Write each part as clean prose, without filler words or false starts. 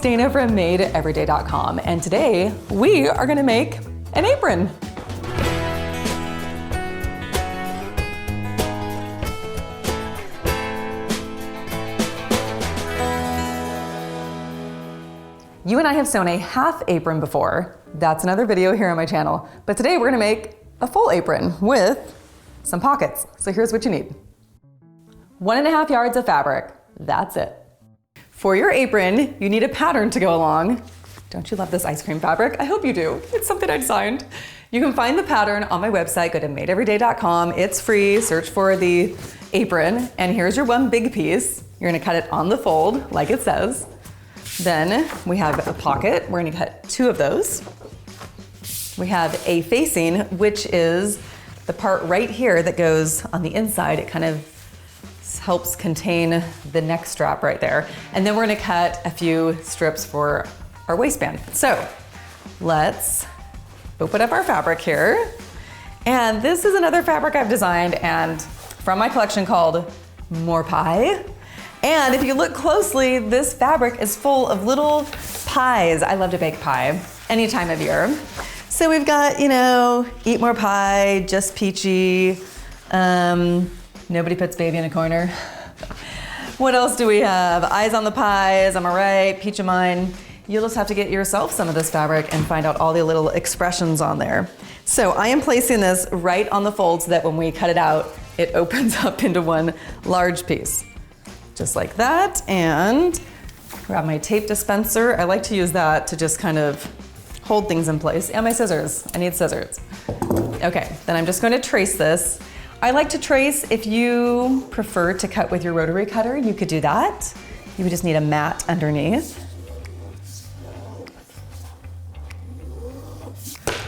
Dana from madeeveryday.com, and today we are gonna make an apron. You and I have sewn a half apron before. That's another video here on my channel. But today we're gonna make a full apron with some pockets. So here's what you need. 1.5 yards of fabric, that's it. For your apron, you need a pattern to go along. Don't you love this ice cream fabric? I hope you do. It's something I designed. You can find the pattern on my website. Go to madeeveryday.com. It's free. Search for the apron. And here's your one big piece. You're gonna cut it on the fold, like it says. Then we have a pocket. We're gonna cut 2 of those. We have a facing, which is the part right here that goes on the inside. It kind of helps contain the neck strap right there. And then we're gonna cut a few strips for our waistband. So let's open up our fabric here. And this is another fabric I've designed and from my collection called More Pie. And if you look closely, this fabric is full of little pies. I love to bake pie any time of year. So we've got, eat more pie, just peachy, nobody puts baby in a corner. What else do we have? Eyes on the pies, am I right? Peach of mine. You'll just have to get yourself some of this fabric and find out all the little expressions on there. So I am placing this right on the fold so that when we cut it out, it opens up into one large piece. Just like that, and grab my tape dispenser. I like to use that to just kind of hold things in place. And my scissors, I need scissors. Okay, then I'm just going to trace this. I like to trace. If you prefer to cut with your rotary cutter, you could do that. You would just need a mat underneath.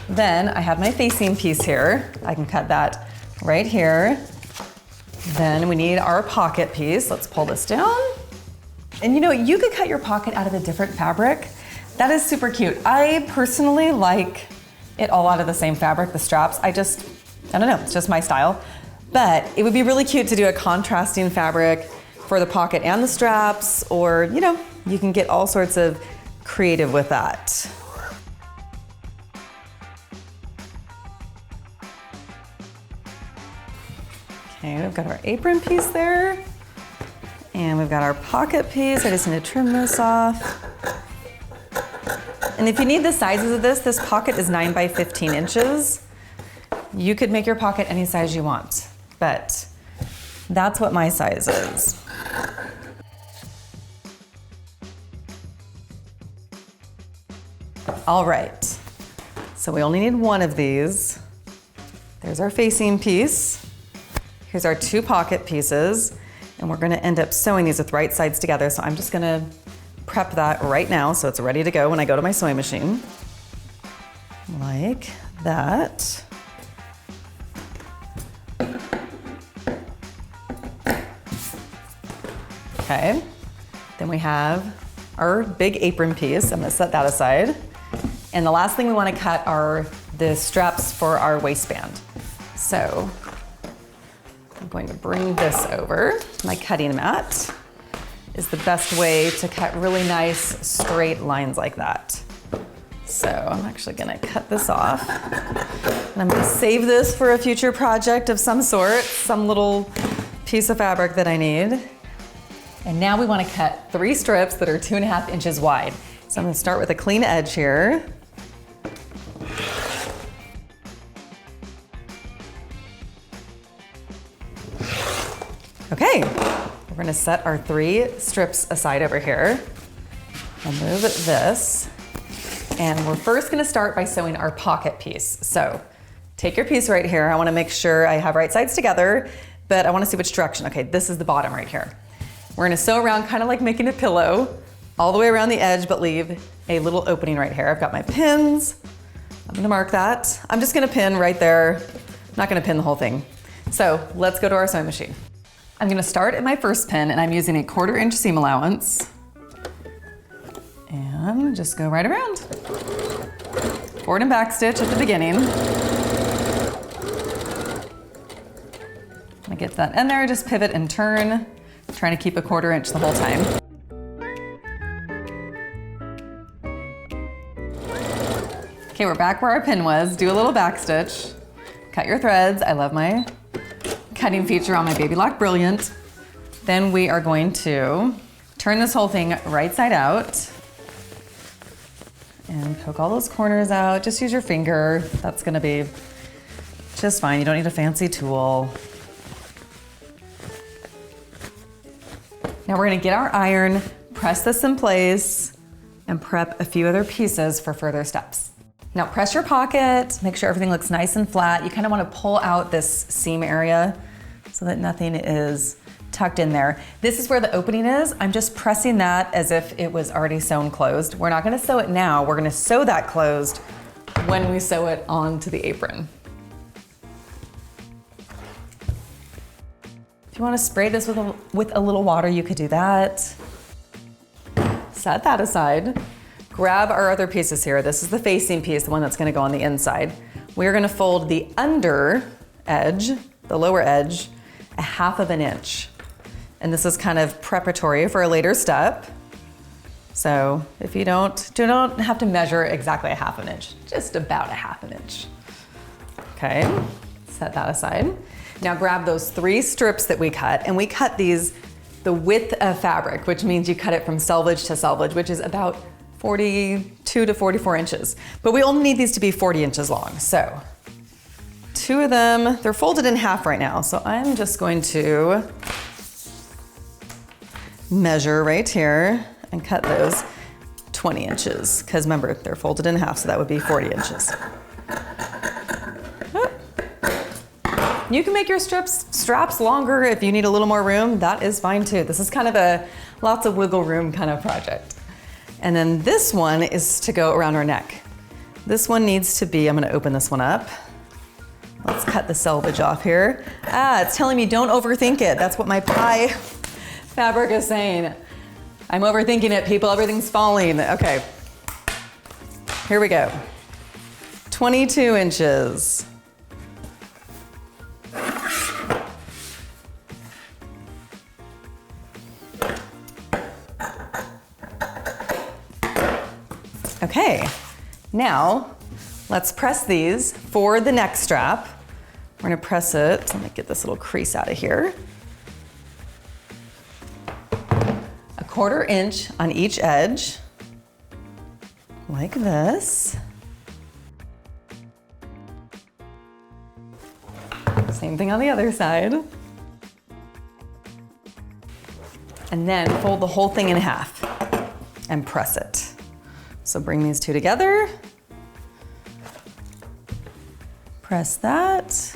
Then I have my facing piece here. I can cut that right here. Then we need our pocket piece. Let's pull this down. And you could cut your pocket out of a different fabric. That is super cute. I personally like it all out of the same fabric, the straps. I don't know, it's just my style. But it would be really cute to do a contrasting fabric for the pocket and the straps, or you can get all sorts of creative with that. Okay, we've got our apron piece there, and we've got our pocket piece. I just need to trim this off. And if you need the sizes of this pocket is 9 by 15 inches. You could make your pocket any size you want, but that's what my size is. All right, so we only need one of these. There's our facing piece. Here's our 2 pocket pieces, and we're gonna end up sewing these with right sides together. So I'm just gonna prep that right now so it's ready to go when I go to my sewing machine. Like that. Okay, then we have our big apron piece. I'm gonna set that aside. And the last thing we wanna cut are the straps for our waistband. So I'm going to bring this over. My cutting mat is the best way to cut really nice straight lines like that. So I'm actually gonna cut this off. And I'm gonna save this for a future project of some sort, some little piece of fabric that I need. And now we wanna cut 3 strips that are 2.5 inches wide. So I'm gonna start with a clean edge here. Okay, we're gonna set our 3 strips aside over here. I'll move this. And we're first gonna start by sewing our pocket piece. So take your piece right here. I wanna make sure I have right sides together, but I wanna see which direction. Okay, this is the bottom right here. We're gonna sew around kind of like making a pillow, all the way around the edge, but leave a little opening right here. I've got my pins. I'm gonna mark that. I'm just gonna pin right there. I'm not gonna pin the whole thing. So let's go to our sewing machine. I'm gonna start at my first pin, and I'm using a 1/4 inch seam allowance. And just go right around. Forward and back stitch at the beginning. I get that in there, just pivot and turn, trying to keep a 1/4 inch the whole time. Okay, we're back where our pin was. Do a little back stitch. Cut your threads. I love my cutting feature on my Baby Lock Brilliant. Then we are going to turn this whole thing right side out and poke all those corners out. Just use your finger. That's gonna be just fine. You don't need a fancy tool. Now we're gonna get our iron, press this in place, and prep a few other pieces for further steps. Now press your pocket, make sure everything looks nice and flat. You kind of want to pull out this seam area so that nothing is tucked in there. This is where the opening is. I'm just pressing that as if it was already sewn closed. We're not going to sew it now. We're going to sew that closed when we sew it onto the apron. If you want to spray this with a little water, you could do that. Set that aside. Grab our other pieces here. This is the facing piece, the one that's going to go on the inside. We're going to fold the under edge, the lower edge, 1/2 inch. And this is kind of preparatory for a later step. So if you don't have to measure exactly 1/2 inch, just about 1/2 inch. Okay, set that aside. Now grab those 3 strips that we cut, and we cut these the width of fabric, which means you cut it from selvage to selvage, which is about 42 to 44 inches. But we only need these to be 40 inches long. So 2 of them, they're folded in half right now. So I'm just going to measure right here and cut those 20 inches. Because remember, they're folded in half, so that would be 40 inches. You can make your straps longer if you need a little more room. That is fine too. This is kind of a lots of wiggle room kind of project. And then this one is to go around our neck. This one needs to be, I'm gonna open this one up. Let's cut the selvage off here. It's telling me don't overthink it. That's what my pie fabric is saying. I'm overthinking it, people. Everything's falling. Okay, here we go. 22 inches. Okay, now let's press these for the neck strap. We're gonna press it, let me get this little crease out of here. 1/4 inch on each edge, like this. Same thing on the other side. And then fold the whole thing in half and press it. So bring these 2 together, press that.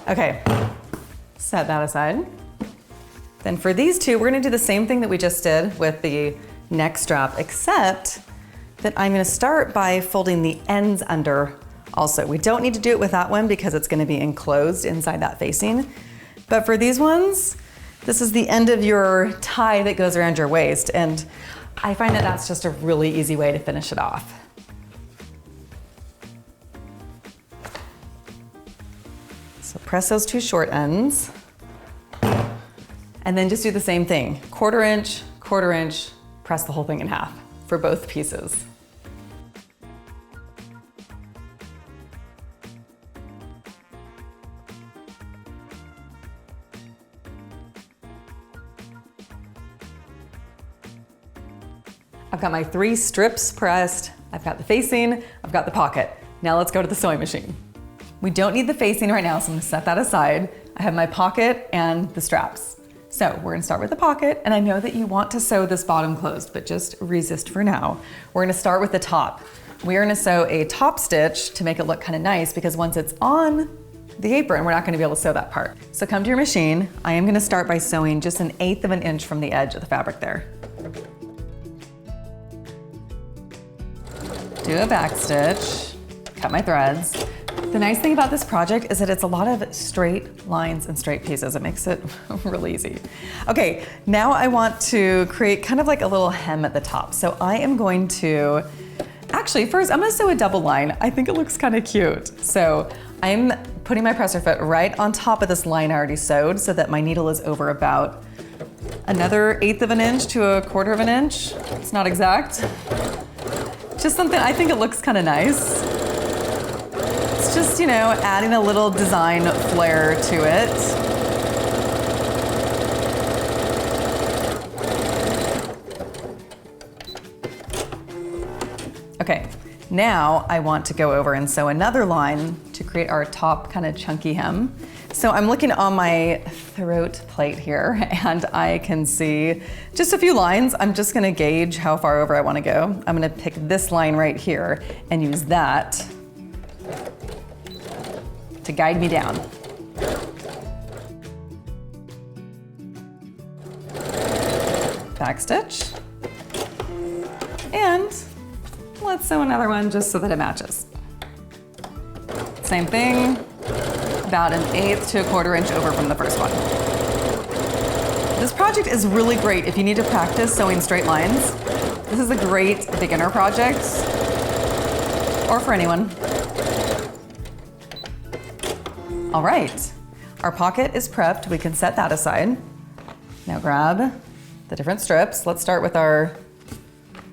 Okay, set that aside. Then for these 2, we're gonna do the same thing that we just did with the neck strap, except that I'm gonna start by folding the ends under also. We don't need to do it with that one because it's gonna be enclosed inside that facing. But for these ones, this is the end of your tie that goes around your waist, and I find that that's just a really easy way to finish it off. So press those 2 short ends, and then just do the same thing. 1/4 inch, 1/4 inch, press the whole thing in half for both pieces. I've got my 3 strips pressed, I've got the facing, I've got the pocket. Now let's go to the sewing machine. We don't need the facing right now, so I'm gonna set that aside. I have my pocket and the straps. So we're gonna start with the pocket, and I know that you want to sew this bottom closed, but just resist for now. We're gonna start with the top. We're gonna sew a top stitch to make it look kind of nice, because once it's on the apron, we're not gonna be able to sew that part. So come to your machine. I am gonna start by sewing just 1/8 inch from the edge of the fabric there. Do a back stitch, cut my threads. The nice thing about this project is that it's a lot of straight lines and straight pieces. It makes it really easy. Okay, now I want to create kind of like a little hem at the top. So I am going to, actually first I'm gonna sew a double line. I think it looks kind of cute. So I'm putting my presser foot right on top of this line I already sewed so that my needle is over about another 1/8 of an inch to 1/4 of an inch. It's not exact. Just something, I think it looks kind of nice. It's just, you know, adding a little design flair to it. Okay, now I want to go over and sew another line to create our top kind of chunky hem. So I'm looking on my throat plate here and I can see just a few lines. I'm just gonna gauge how far over I wanna go. I'm gonna pick this line right here and use that to guide me down. Backstitch. And let's sew another one just so that it matches. Same thing, about 1/8 to 1/4 inch over from the first one. This project is really great if you need to practice sewing straight lines. This is a great beginner project, or for anyone. All right, our pocket is prepped. We can set that aside. Now grab the different strips. Let's start with our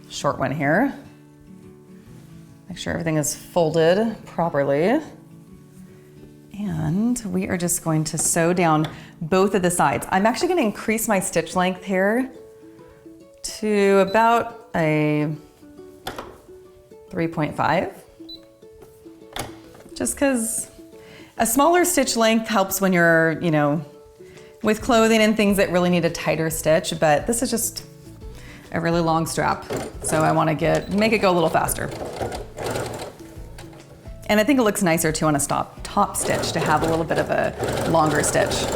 short one here. Make sure everything is folded properly. And we are just going to sew down both of the sides. I'm actually going to increase my stitch length here to about a 3.5. Just because a smaller stitch length helps when you're, you know, with clothing and things that really need a tighter stitch, but this is just a really long strap. So I want to make it go a little faster. And I think it looks nicer too on a top stitch to have a little bit of a longer stitch.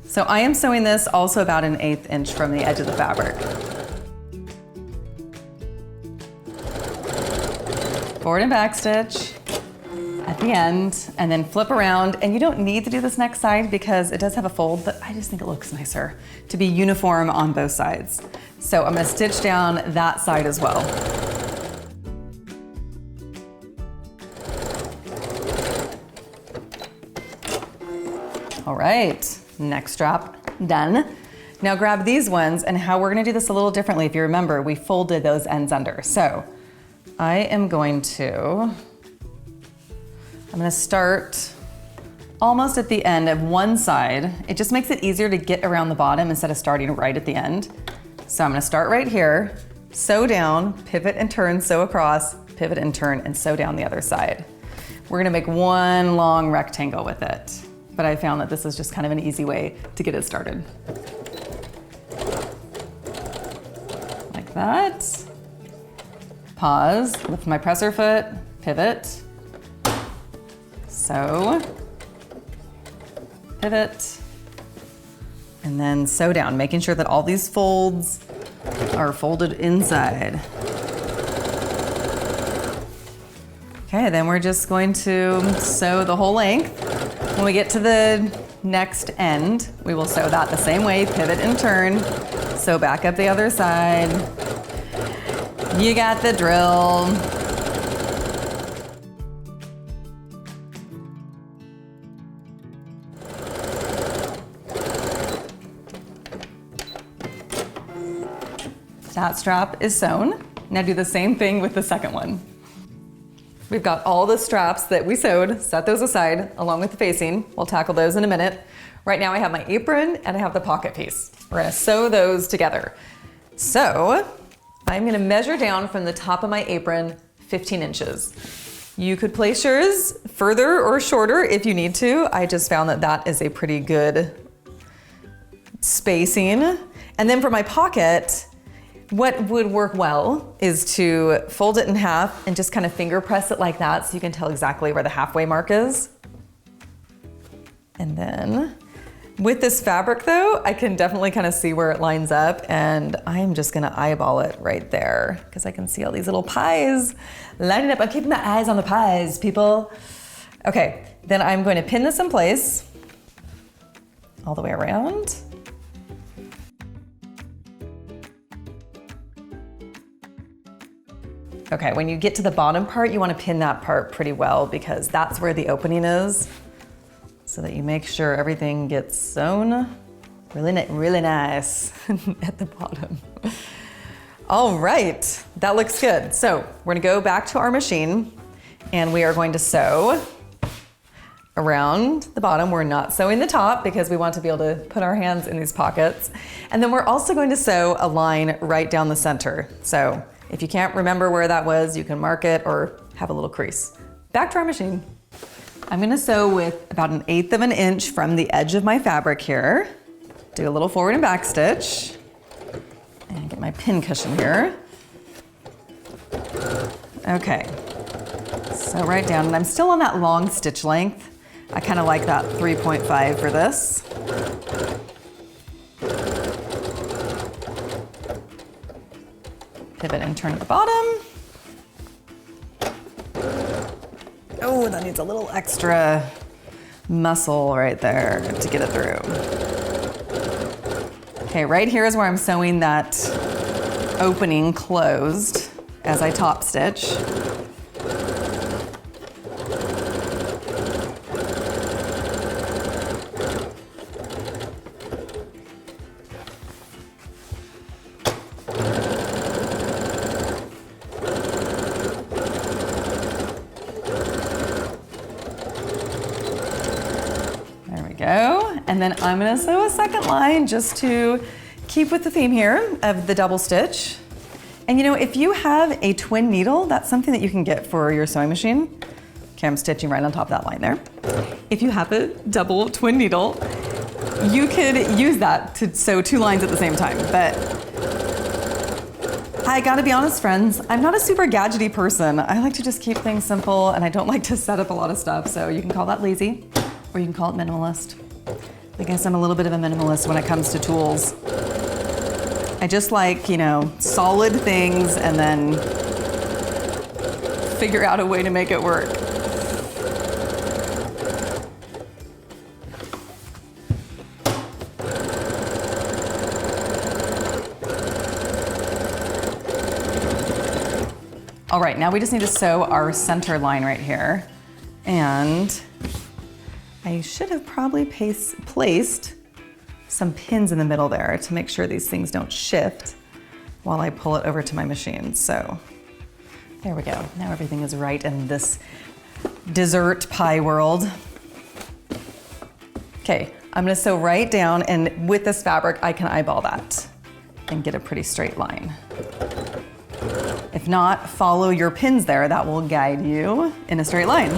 So I am sewing this also about 1/8 inch from the edge of the fabric. Forward and back stitch at the end, and then flip around. And you don't need to do this next side because it does have a fold, but I just think it looks nicer to be uniform on both sides. So I'm gonna stitch down that side as well. All right, next strap done. Now grab these ones, and how we're gonna do this a little differently. If you remember, we folded those ends under. So I am going to, I'm gonna start almost at the end of one side. It just makes it easier to get around the bottom instead of starting right at the end. So I'm gonna start right here, sew down, pivot and turn, sew across, pivot and turn, and sew down the other side. We're gonna make one long rectangle with it. But I found that this is just kind of an easy way to get it started. Like that. Pause, lift my presser foot, pivot, sew, pivot, and then sew down, making sure that all these folds are folded inside. Okay, then we're just going to sew the whole length. When we get to the next end, we will sew that the same way, pivot and turn, sew back up the other side. You got the drill. That strap is sewn. Now do the same thing with the second one. We've got all the straps that we sewed, set those aside along with the facing. We'll tackle those in a minute. Right now I have my apron and I have the pocket piece. We're gonna sew those together. So I'm gonna measure down from the top of my apron 15 inches. You could place yours further or shorter if you need to. I just found that that is a pretty good spacing. And then for my pocket, what would work well is to fold it in half and just kind of finger press it like that so you can tell exactly where the halfway mark is. And then with this fabric though, I can definitely kind of see where it lines up, and I'm just gonna eyeball it right there because I can see all these little pies lining up. I'm keeping my eyes on the pies, people. Okay, then I'm going to pin this in place all the way around. Okay, when you get to the bottom part, you want to pin that part pretty well because that's where the opening is, so that you make sure everything gets sewn. Really nice at the bottom. All right, that looks good. So we're gonna go back to our machine and we are going to sew around the bottom. We're not sewing the top because we want to be able to put our hands in these pockets. And then we're also going to sew a line right down the center. So if you can't remember where that was, you can mark it or have a little crease. Back to our machine. I'm gonna sew with about 1/8 of an inch from the edge of my fabric here. Do a little forward and back stitch. And get my pin cushion here. Okay, so right down, and I'm still on that long stitch length. I kind of like that 3.5 for this. Pivot and turn at the bottom. Oh, that needs a little extra muscle right there to get it through. Okay, right here is where I'm sewing that opening closed as I top stitch. And then I'm gonna sew a second line just to keep with the theme here of the double stitch. And you know, if you have a twin needle, that's something that you can get for your sewing machine. Okay, I'm stitching right on top of that line there. If you have a double twin needle, you could use that to sew 2 lines at the same time. But I gotta be honest, friends, I'm not a super gadgety person. I like to just keep things simple and I don't like to set up a lot of stuff. So you can call that lazy or you can call it minimalist. I guess I'm a little bit of a minimalist when it comes to tools. I just like, you know, solid things and then figure out a way to make it work. All right, now we just need to sew our center line right here. And I should have probably placed some pins in the middle there to make sure these things don't shift while I pull it over to my machine. So there we go. Now everything is right in this dessert pie world. Okay, I'm gonna sew right down, and with this fabric, I can eyeball that and get a pretty straight line. If not, follow your pins there. That will guide you in a straight line.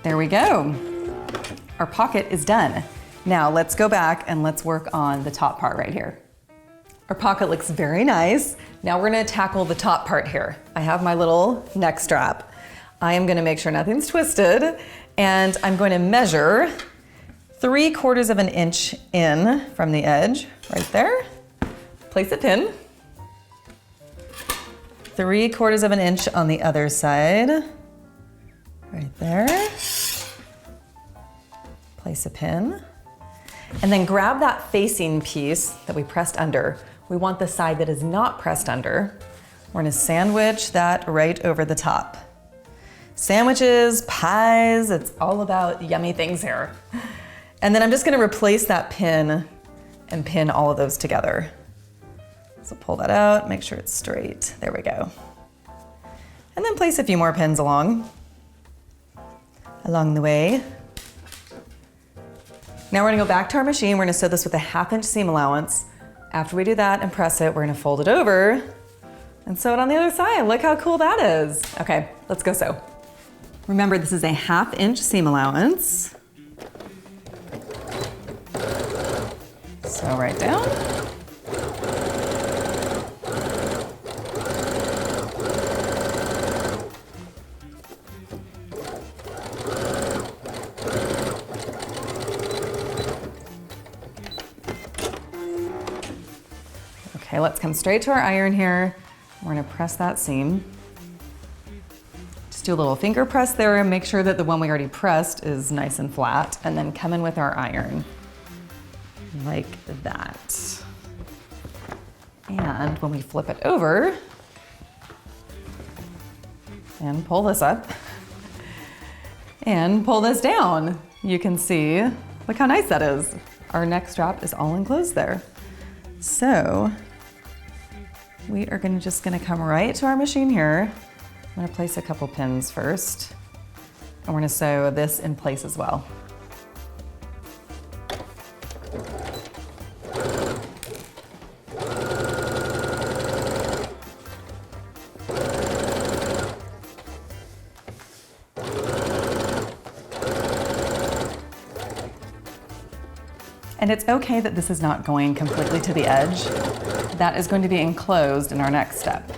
There we go. Our pocket is done. Now let's go back and let's work on the top part right here. Our pocket looks very nice. Now we're gonna tackle the top part here. I have my little neck strap. I am gonna make sure nothing's twisted, and I'm going to measure 3/4 of an inch in from the edge, right there. Place a pin. 3/4 of an inch on the other side, right there. Place a pin. And then grab that facing piece that we pressed under. We want the side that is not pressed under. We're gonna sandwich that right over the top. Sandwiches, pies, it's all about yummy things here. And then I'm just gonna replace that pin and pin all of those together. So pull that out, make sure it's straight. There we go. And then place a few more pins along the way. Now we're gonna go back to our machine. We're gonna sew this with a 1/2 inch seam allowance. After we do that and press it, we're gonna fold it over and sew it on the other side. Look how cool that is. Okay, let's go sew. Remember, this is a 1/2 inch seam allowance. Sew right down. Okay, let's come straight to our iron here. We're gonna press that seam. Just do a little finger press there and make sure that the one we already pressed is nice and flat, and then come in with our iron, like that. And when we flip it over, and pull this up and pull this down. You can see, look how nice that is. Our neck strap is all enclosed there. So we are just gonna come right to our machine here. I'm gonna place a couple pins first, and we're gonna sew this in place as well. And it's okay that this is not going completely to the edge. That is going to be enclosed in our next step.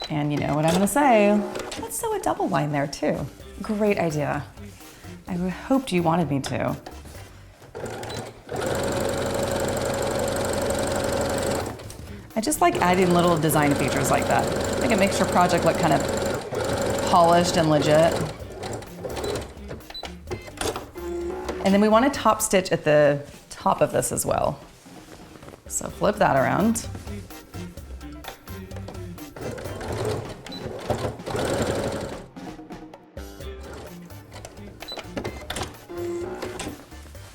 And you know what I'm gonna say? Let's sew a double line there too. Great idea. I hoped you wanted me to. I just like adding little design features like that. I think it makes your project look kind of polished and legit. And then we want to top stitch at the top of this as well. So flip that around.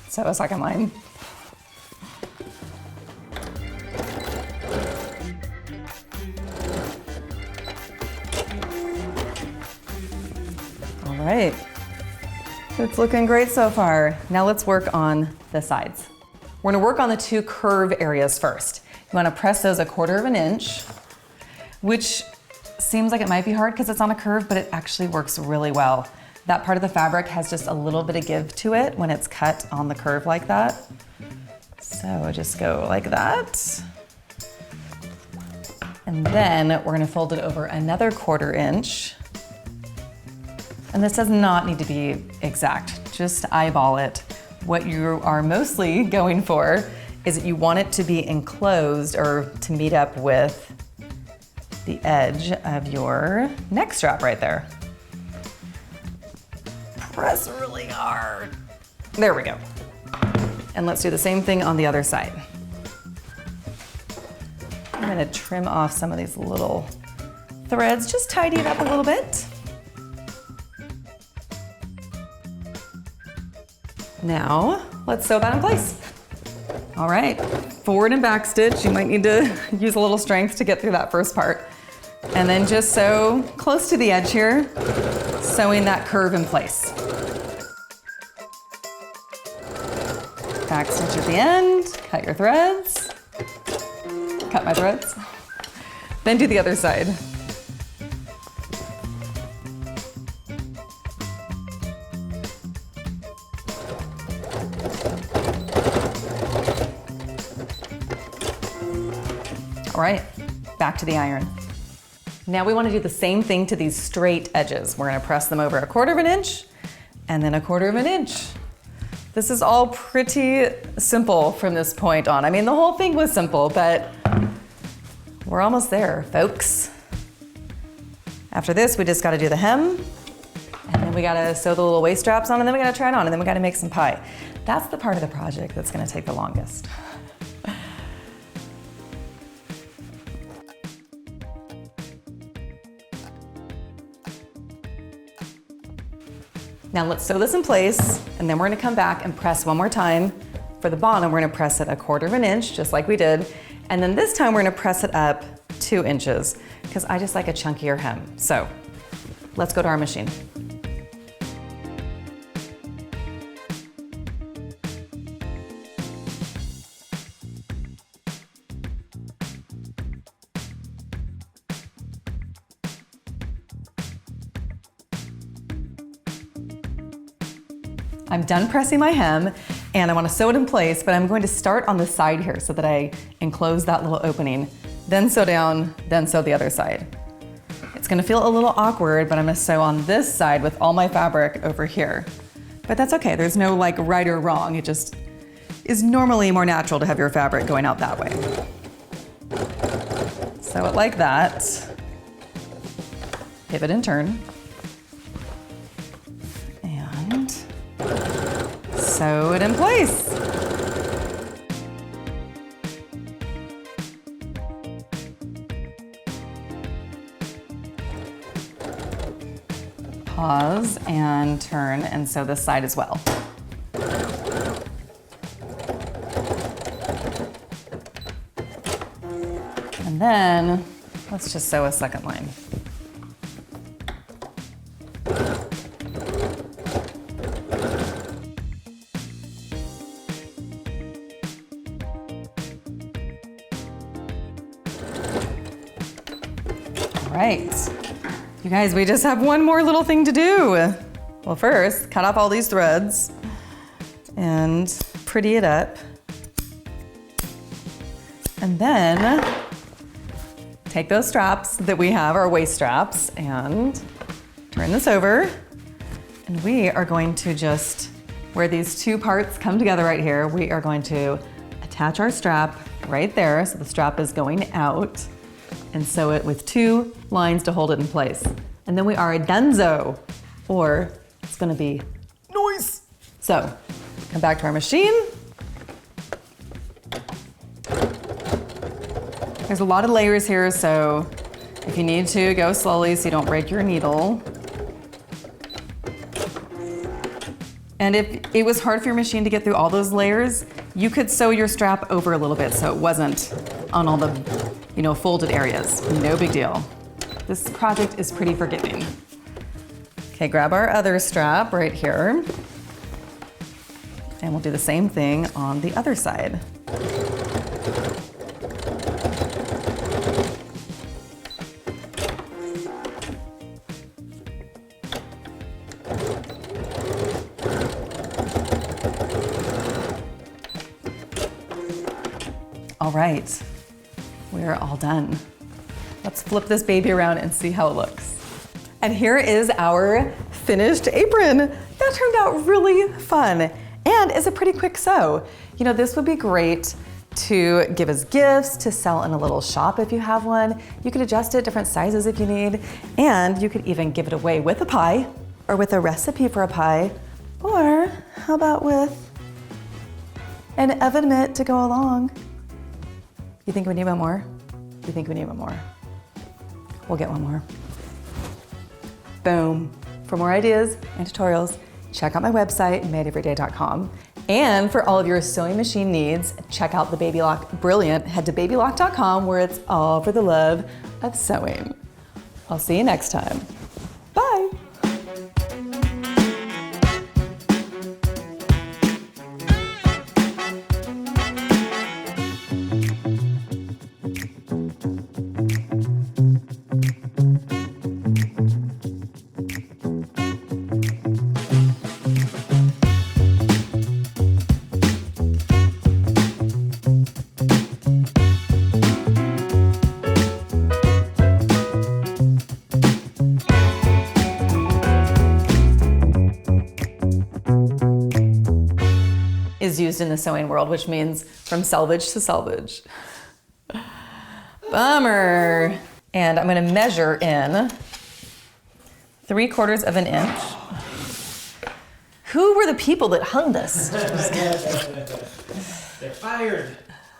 Sew a second line. All right. It's looking great so far. Now let's work on the sides. We're gonna work on the two curve areas first. You wanna press those 1/4 inch, which seems like it might be hard because it's on a curve, but it actually works really well. That part of the fabric has just a little bit of give to it when it's cut on the curve like that. So just go like that. And then we're gonna fold it over another 1/4 inch. And this does not need to be exact, just eyeball it. What you are mostly going for is that you want it to be enclosed or to meet up with the edge of your neck strap right there. Press really hard. There we go. And let's do the same thing on the other side. I'm gonna trim off some of these little threads, just tidy it up a little bit. Now, let's sew that in place. All right, forward and back stitch. You might need to use a little strength to get through that first part. And then just sew close to the edge here, sewing that curve in place. Back stitch at the end, cut your threads. Cut my threads. Then do the other side. All right, back to the iron. Now we want to do the same thing to these straight edges. We're going to press them over 1/4 inch and then 1/4 inch. This is all pretty simple from this point on. I mean, the whole thing was simple, but we're almost there, folks. After this, we just got to do the hem, and then we got to sew the little waist straps on, and then we got to try it on, and then we got to make some pie. That's the part of the project that's going to take the longest. Now let's sew this in place, and then we're gonna come back and press one more time. For the bottom, we're gonna press it 1/4 inch, just like we did. And then this time we're gonna press it up 2 inches, because I just like a chunkier hem. So let's go to our machine. I'm done pressing my hem, and I want to sew it in place, but I'm going to start on the side here so that I enclose that little opening, then sew down, then sew the other side. It's going to feel a little awkward, but I'm going to sew on this side with all my fabric over here. But that's okay, there's no like right or wrong, it just is normally more natural to have your fabric going out that way. Sew it like that, pivot and turn. Sew it in place. pause and turn, and sew this side as well. And then let's just sew a second line. All right. You guys, we just have one more little thing to do. Well, first, cut off all these threads and pretty it up. And then take those straps that we have, our waist straps, and turn this over. And we are going to just, where these two parts come together right here, we are going to attach our strap right there. So the strap is going out, and sew it with two lines to hold it in place. And then we are donezo, or it's gonna be nice. So, come back to our machine. There's a lot of layers here, so if you need to, go slowly so you don't break your needle. And if it was hard for your machine to get through all those layers, you could sew your strap over a little bit so it wasn't on all the, folded areas. No big deal. This project is pretty forgiving. Okay, grab our other strap right here. And we'll do the same thing on the other side. All right, we're all done. Let's flip this baby around and see how it looks. And here is our finished apron. That turned out really fun and is a pretty quick sew. This would be great to give as gifts, to sell in a little shop if you have one. You could adjust it different sizes if you need, and you could even give it away with a pie or with a recipe for a pie, or how about with an oven mitt to go along? You think we need one more? You think we need one more? We'll get one more. Boom. For more ideas and tutorials, check out my website, madeeveryday.com. And for all of your sewing machine needs, check out the Baby Lock Brilliant. Head to babylock.com, where it's all for the love of sewing. I'll see you next time. Bye. Is used in the sewing world, which means from selvage to selvage. Bummer. And I'm gonna measure in 3/4 of an inch. Who were the people that hung this? They're fired.